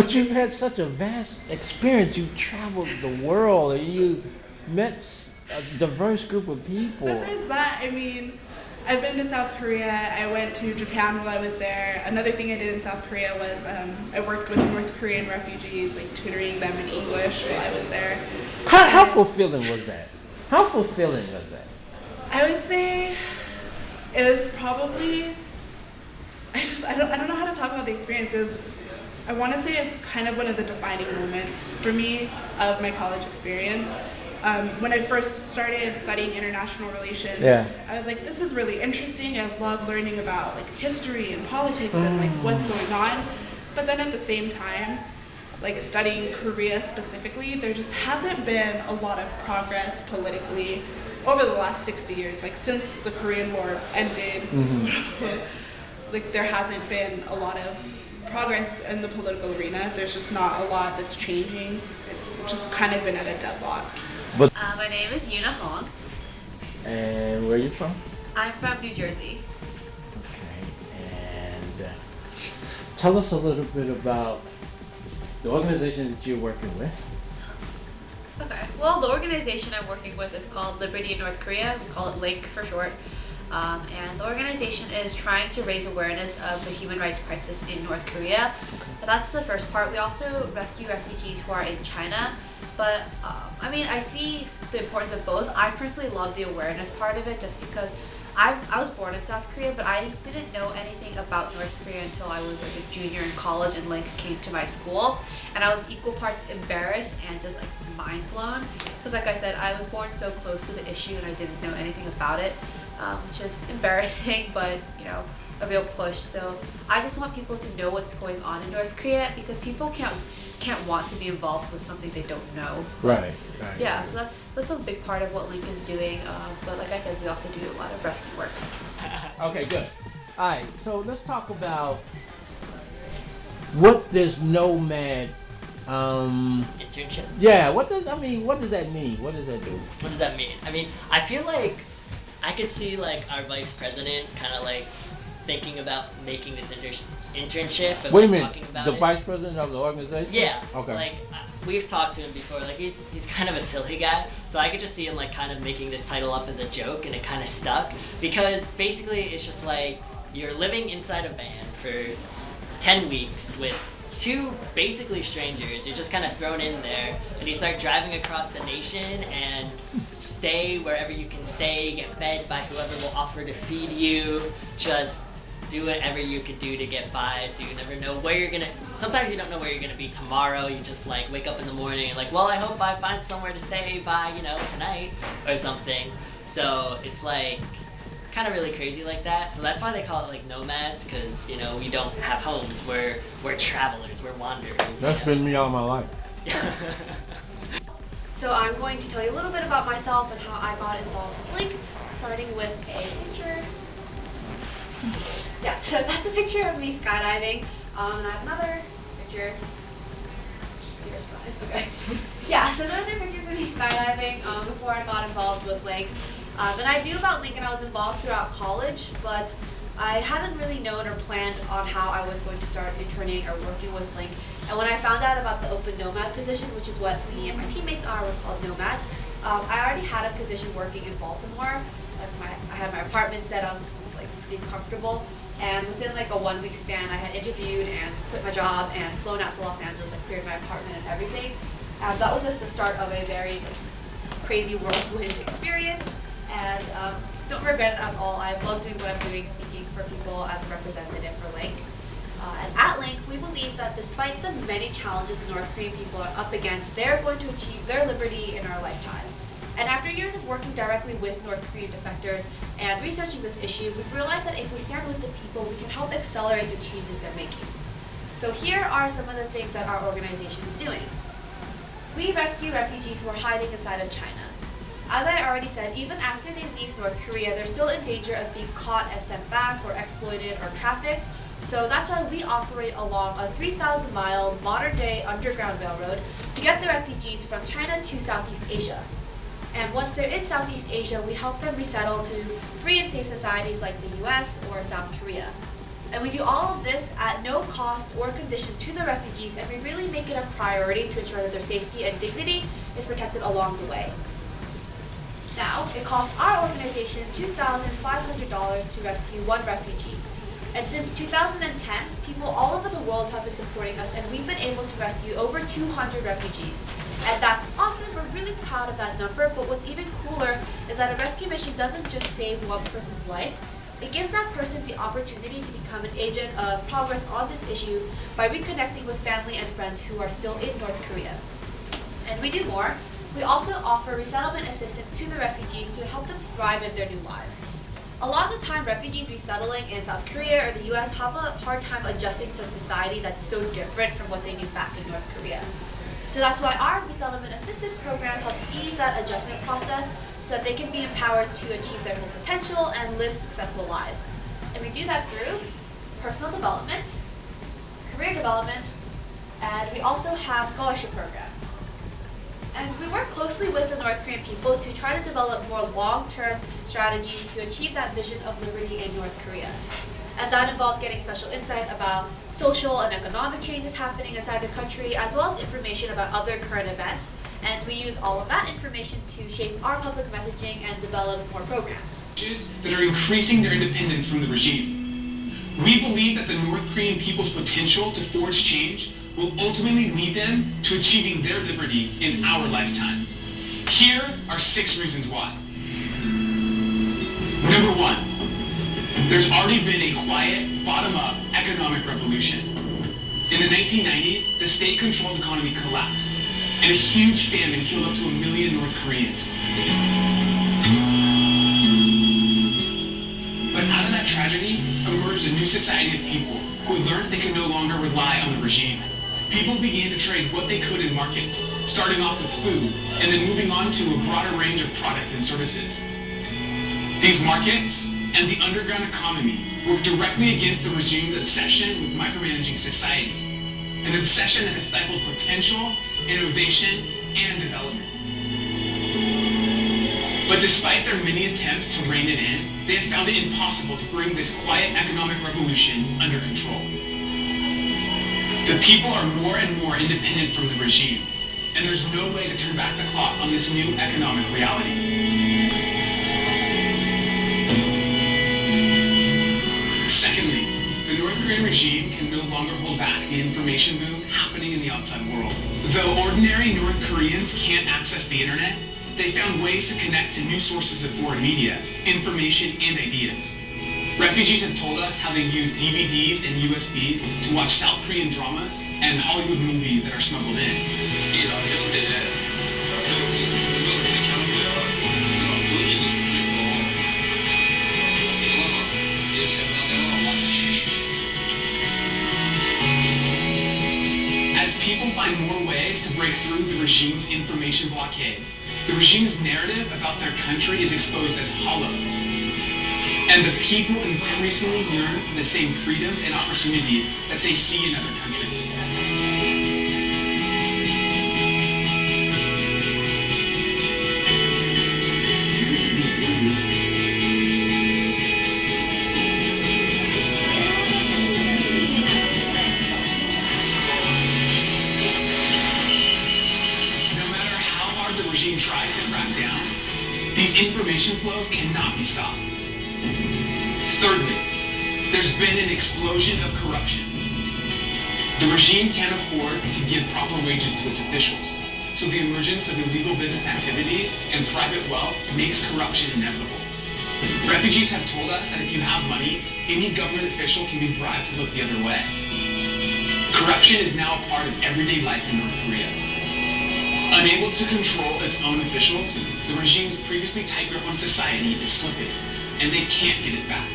But you've had such a vast experience. You traveled the world and you met a diverse group of But people. there's that. I mean, I've been to South Korea. I went to Japan while I was there. Another thing I did in South Korea was I worked with North Korean refugees, like tutoring them in English while I was there. How And fulfilling was that? How fulfilling was that? I would say it was probably I don't know how to talk about the experiences. I want to say it's kind of one of the defining moments for me of my college experience. When I first started studying international relations, Yeah. I was like, this is really interesting. I love learning about like history and politics and like what's going on. But then at the same time, like studying Korea specifically, there just hasn't been a lot of progress politically over the last 60 years. Like since the Korean War ended, like there hasn't been a lot of progress in the political arena. There's just not a lot that's changing. It's just kind of been at a deadlock. But My name is Yuna Hong. and where are you from? I'm from New Jersey. Okay. And tell us a little bit about the organization that you're working with. Okay. Well, the organization I'm working with is called Liberty in North Korea. We call it LINK for short. And the organization is trying to raise awareness of the human rights crisis in North Korea. But that's the first part. We also rescue refugees who are in China. But I mean, I see the importance of both. I personally love the awareness part of it just because I was born in South Korea, but I didn't know anything about North Korea until I was like a junior in college and Link came to my school. And I was equal parts embarrassed and just like mind blown. Because like I said, I was born so close to the issue and I didn't know anything about it, which is embarrassing, but you know, a real push. So I just want people to know what's going on in North Korea because people can't want to be involved with something they don't know. Right. Yeah, so that's a big part of what Link is doing. But like I said, we also do a lot of rescue work. Okay, good. All right, so let's talk about what this nomad. Internship. Yeah, what does I mean? What does that mean? What does that do? What does that mean? I mean, I feel like I could see like our vice president kind of like thinking about making this internship and What do you like, mean? talking about The it. vice president of the organization? Yeah. Okay. Like we've talked to him before. Like he's kind of a silly guy, so I could just see him like kind of making this title up as a joke, and it kind of stuck because basically it's just like you're living inside a van for 10 weeks with two basically strangers. You're just kind of thrown in there, and you start driving across the nation and stay wherever you can stay, get fed by whoever will offer to feed you, just do whatever you could do to get by, so you never know where you're gonna. Sometimes you don't know where you're gonna be tomorrow. You just like wake up in the morning and like, well, I hope I find somewhere to stay by, tonight or something. So it's like kind of really crazy like that. So that's why they call it like nomads, because we don't have homes. We're travelers. We're wanderers. That's been me all my life. So I'm going to tell you a little bit about myself and how I got involved with Link, starting with a picture. Yeah, so that's a picture of me skydiving. And I have another picture. Here's mine. Okay. Yeah, so those are pictures of me skydiving before I got involved with Link. And I knew about Link and I was involved throughout college, but I hadn't really known or planned on how I was going to start interning or working with Link. And when I found out about the open nomad position, which is what me and my teammates are, we're called nomads, I already had a position working in Baltimore. I had my apartment set, I was like pretty comfortable. And within like a 1 week span, I had interviewed and quit my job and flown out to Los Angeles, like cleared my apartment and everything. That was just the start of a very crazy whirlwind experience. And don't regret it at all. I love doing what I'm doing, speaking for people as a representative for Link. And at Link, we believe that despite the many challenges the North Korean people are up against, they're going to achieve their liberty in our lifetime. And after years of working directly with North Korean defectors and researching this issue, we've realized that if we stand with the people, we can help accelerate the changes they're making. So here are some of the things that our organization is doing. We rescue refugees who are hiding inside of China. As I already said, even after they leave North Korea, they're still in danger of being caught and sent back or exploited or trafficked. So that's why we operate along a 3,000-mile modern-day underground railroad to get the refugees from China to Southeast Asia. And once they're in Southeast Asia, we help them resettle to free and safe societies like the US or South Korea. And we do all of this at no cost or condition to the refugees, and we really make it a priority to ensure that their safety and dignity is protected along the way. Now, it costs our organization $2,500 to rescue one refugee. And since 2010, people all over the world have been supporting us, and we've been able to rescue over 200 refugees. And that's awesome, we're really proud of that number, but what's even cooler is that a rescue mission doesn't just save one person's life, it gives that person the opportunity to become an agent of progress on this issue by reconnecting with family and friends who are still in North Korea. And we do more. We also offer resettlement assistance to the refugees to help them thrive in their new lives. A lot of the time, refugees resettling in South Korea or the US have a hard time adjusting to a society that's so different from what they knew back in North Korea. So that's why our resettlement assistance program helps ease that adjustment process so that they can be empowered to achieve their full potential and live successful lives. And we do that through personal development, career development, and we also have scholarship programs. And we work closely with the North Korean people to try to develop more long-term strategies to achieve that vision of liberty in North Korea. And that involves getting special insight about social and economic changes happening inside the country, as well as information about other current events. And we use all of that information to shape our public messaging and develop more programs. That are increasing their independence from the regime. We believe that the North Korean people's potential to forge change will ultimately lead them to achieving their liberty in our lifetime. Here are 6 reasons why. Number 1, there's already been a quiet, bottom-up economic revolution. In the 1990s, the state-controlled economy collapsed, and a huge famine killed up to 1 million North Koreans. But out of that tragedy emerged a new society of people who had learned they could no longer rely on the regime. People began to trade what they could in markets, starting off with food, and then moving on to a broader range of products and services. These markets and the underground economy work directly against the regime's obsession with micromanaging society, an obsession that has stifled potential, innovation, and development. But despite their many attempts to rein it in, they have found it impossible to bring this quiet economic revolution under control. The people are more and more independent from the regime, and there's no way to turn back the clock on this new economic reality. Secondly, the North Korean regime can no longer hold back the information boom happening in the outside world. Though ordinary North Koreans can't access the internet, they found ways to connect to new sources of foreign media, information, and ideas. Refugees have told us how they use DVDs and USBs to watch South Korean dramas and Hollywood movies that are smuggled in. As people find more ways to break through the regime's information blockade, the regime's narrative about their country is exposed as hollow. And the people increasingly yearn for the same freedoms and opportunities that they see in other countries. No matter how hard the regime tries to crack down, these information flows cannot be stopped. Thirdly, there's been an explosion of corruption. The regime can't afford to give proper wages to its officials, so the emergence of illegal business activities and private wealth makes corruption inevitable. Refugees have told us that if you have money, any government official can be bribed to look the other way. Corruption is now a part of everyday life in North Korea. Unable to control its own officials, the regime's previously tight grip on society is slipping, and they can't get it back.